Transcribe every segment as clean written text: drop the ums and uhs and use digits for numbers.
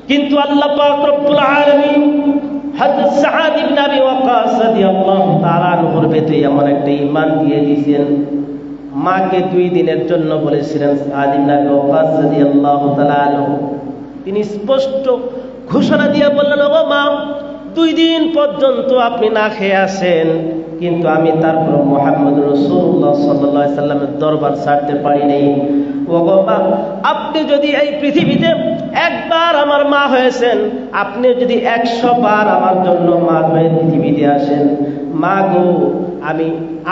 কিন্তু আল্লাহ পাক রব্বুল আলামিন হযরত সাদ ইবনে আবি ওয়াক্কাস রাদিয়াল্লাহু তাআলা আনহুর ভেতরে এমন একটা ঈমান দিয়ে দিয়েছেন, মাকে 2 দিনের জন্য বলেছিলেন সাদ ইবনে আবি ওয়াক্কাস রাদিয়াল্লাহু তাআলা আনহু, তিনি স্পষ্ট ঘোষণা দিয়ে বললেন, ওগো মা, 2 দিন পর্যন্ত আপনি না খেয়ে আসেন, কিন্তু আমি তারপর মুহাম্মদ রাসূলুল্লাহ সাল্লাল্লাহু আলাইহি সাল্লামের দরবার ছাড়তে পারি নাই। ওগো মা, আপনি যদি এই পৃথিবীতে একবার আমার মা হয়েছেন, আপনি যদি 100 বার আমার জন্য মা হয়ে পৃথিবীতে আসেন, মা গো, আমি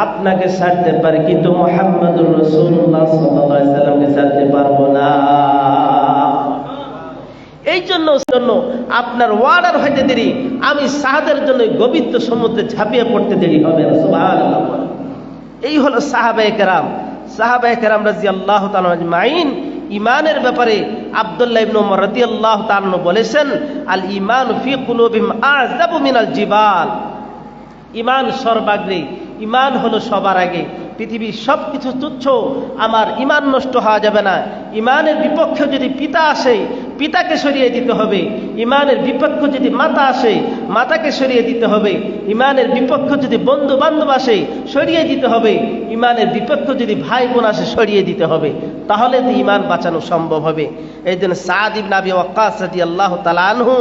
আপনাকে ছাড়তে পারি, কিন্তু মুহাম্মদুর রাসূলুল্লাহ সাল্লাল্লাহু আলাইহি সাল্লামকে ছাড়তে পারবো না। এই জন্য আপনার ওয়ার্ডার হইতে দেরি, আমি সাহাদের জন্য গোবিন্দ সমুদ্রে ঝাঁপিয়ে পড়তে দেরি হবে না। সুবহানাল্লাহ। এই হলো সাহাবায়ে কেরাম রাদিয়াল্লাহু তাআলা আজমাইন। ঈমানের ব্যাপারে আব্দুল্লাহ ইবনে উমর রাদিয়াল্লাহু তাআলা বলেছেন, আল ঈমান ফি কুলুবিহিম আযাবু মিনাল জিবাল। ঈমান সর্বাগ্রে, ঈমান হলো সবার আগে। পৃথিবীর সবকিছু তুচ্ছ, আমার ঈমান নষ্ট হওয়া যাবে না। ঈমানের বিপক্ষে যদি পিতা আসে, পিতাকে সরিয়ে দিতে হবে। ঈমানের বিপক্ষে যদি মাতা আসে, মাতাকে সরিয়ে দিতে হবে। ঈমানের বিপক্ষে যদি বন্ধু বান্ধব আসে, সরিয়ে দিতে হবে। ঈমানের বিপক্ষে যদি ভাই বোন আসে, সরিয়ে দিতে হবে। তাহলে তো ঈমান বাঁচানো সম্ভব হবে। এই জন্য সাদ ইবনে আবি ওয়াক্কাস রাদিয়াল্লাহু তাআলা আনহু,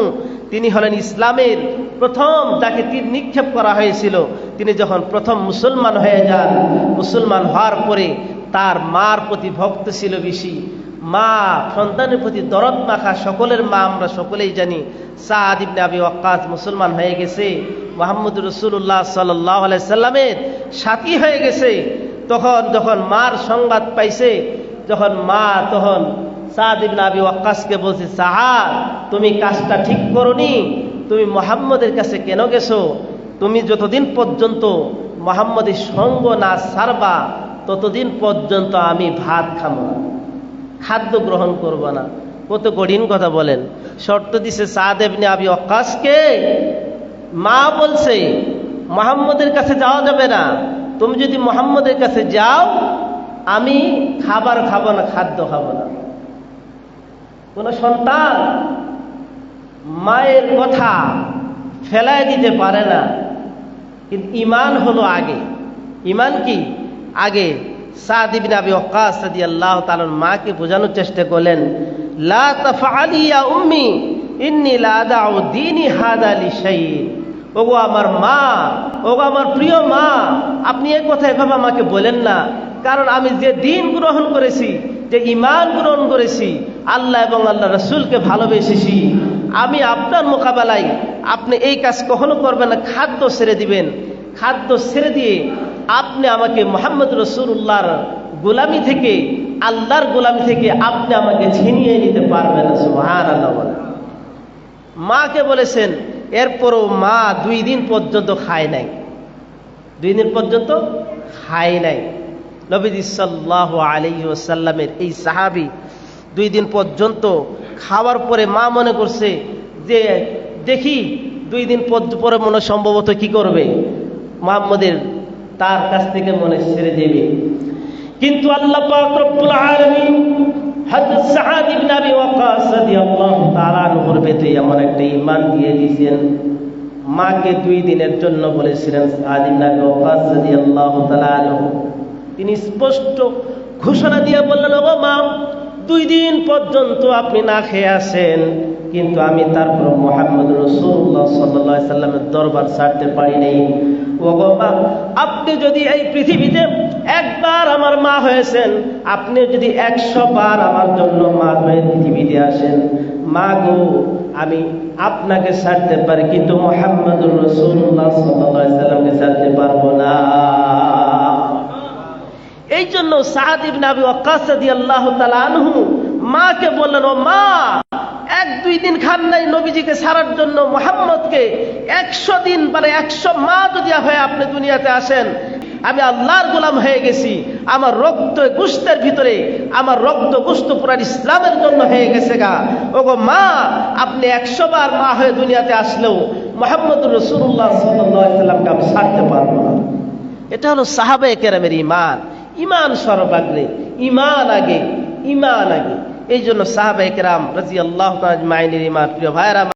তিনি হলেন ইসলামের প্রথম যাকে তীর নিক্ষেপ করা হয়েছিল। তিনি যখন প্রথম মুসলমান হয়ে যান, মুসলমান হওয়ার পরে তার মার প্রতি ভক্ত ছিল বেশি। মা সন্তানের প্রতি দরদ মাখা, সকলের মা আমরা সকলেই জানি। সাদ ইবনে আবি ওয়াক্কাস মুসলমান হয়ে গেছে, মুহাম্মদ রাসূলুল্লাহ সাল্লাল্লাহু আলাইহি সাল্লামের সাথী হয়ে গেছে। তখন যখন মার সংবাদ পাইছে, যখন মা তখন সাদ ইবনে আবি ওয়াক্কাসকে বলছে, সাদ, তুমি কাজটা ঠিক করনি, তুমি মুহাম্মদের কাছে কেন গেছো? তুমি যতদিন পর্যন্ত মুহাম্মদের সঙ্গ না ছাড়বা, ততদিন পর্যন্ত আমি ভাত খাবো না, খাদ্য গ্রহণ করব না। কত কঠিন কথা বলেন। শর্ত দিছে সাদ ইবনে আবি ওয়াক্কাসকে, মা বলছে মুহাম্মদের কাছে যাওয়া যাবে না, তুমি যদি মুহাম্মদের কাছে যাও, আমি খাবার খাবো না, খাদ্য খাবো না। কোন সন্তান মায়ের কথা ফেলায় দিতে পারে না, কিন্তু ঈমান হলো আগে। ঈমান কি আগে? সাদ ইবনে আবি ওয়াক্কাস রাদিয়াল্লাহু তাআলা মাকে বোঝানোর চেষ্টা করলেন, লা তাফআলি ইয়া উম্মি ইন্নী লা আদাউ দীনি হাদা লিশাইইন। ওগো আমার মা, ওগো আমার প্রিয় মা, আপনি এই কথা এভাবে আমাকে বলেন না, কারণ আমি যে দিন গ্রহণ করেছি, যে ঈমান গ্রহণ করেছি, আল্লাহ এবং আল্লাহ রাসূলকে ভালোবেসেছি, আমি আপনার মোকাবেলায় আপনি এই কাজ কখনো করবেন না, খাদ্য ছেড়ে দিবেন। খাদ্য ছেড়ে দিয়ে আপনি আমাকে মুহাম্মদ রাসূলুল্লাহর গোলামি থেকে, আল্লাহর গোলামি থেকে আপনি আমাকে ছিনিয়ে নিতে পারবেন না। সুবহানাল্লাহ। মাকে বলেছেন। এরপরও মা 2 দিন পর্যন্ত খায় নাই, 2 দিন পর্যন্ত খায় নাই। নবী সাল্লাল্লাহু আলাইহি ওয়াসাল্লামের এই সাহাবী 2 দিন পর্যন্ত খাওয়ার পরে মা মনে করছে যে দেখি 2 দিন পরে মনে সম্ভবত কি করবে, মুহাম্মদের তার কাছ থেকে মনে ছেড়ে দেবে। কিন্তু আল্লাহ পাক রব্বুল আলামিন হযরত সাদ ইবনে আবি ওয়াক্কাস রাদিয়াল্লাহু তাআলা আনহুর ভেতরে এমন একটা ঈমান দিয়ে দিয়েছেন, মাকে 2 দিনের জন্য বলেছিলেন সাদ ইবনে আবি ওয়াক্কাস রাদিয়াল্লাহু তাআলা আনহু, তিনি স্পষ্ট ঘোষণা দিয়ে বললেন, ওগো মা, 2 দিন পর্যন্ত আপনি না খেয়ে আসেন, কিন্তু আমি তারপর মুহাম্মদ রাসূলুল্লাহ সাল্লাল্লাহু আলাইহি সাল্লামের দরবার ছাড়তে পারি নাই। ওগো মা, আপনি যদি এই পৃথিবীতে একবার আমার মা হয়েছেন, আপনি যদি 100 বার আমার জন্য মা হয়ে পৃথিবীতে আসেন, মা গো, আমি আপনাকে ছাড়তে পারি, কিন্তু মুহাম্মদুর রাসূলুল্লাহ সাল্লাল্লাহু আলাইহি সাল্লামকে ছাড়তে পারবো না। এই জন্য সাদ ইবনে আবি ওয়াক্কাস রাদিয়াল্লাহু তাআলা আনহু মাকে বললেন, ও মা, 1-2 দিন খান নাই নবীজিকে ছাড়ার জন্য, মুহাম্মদকে 100 দিন, মানে 100 মা যদি হয়ে আপনি দুনিয়াতে আসেন, আমি আল্লাহর গোলাম হয়ে গেছি, আমার রক্ত গোশতের ভিতরে, আমার রক্ত গোশত পুরান ইসলামের জন্য হয়ে গেছে গা। ওগো মা, আপনি 100 বার মা হয়ে দুনিয়াতে আসলেও মুহাম্মদুর রাসূলুল্লাহ সাল্লাল্লাহু আলাইহি সাল্লামকে আমি ছাড়তে পারবো না। এটা হলো সাহাবায়ে কেরামের ঈমান। ঈমান সর্বাগ্রে, ঈমান আগে, ঈমান আগে। এই জন্য সাহাবায়ে কেরাম রাদিয়াল্লাহু তাআলা আজমাইনের ইমান, প্রিয় ভাইরা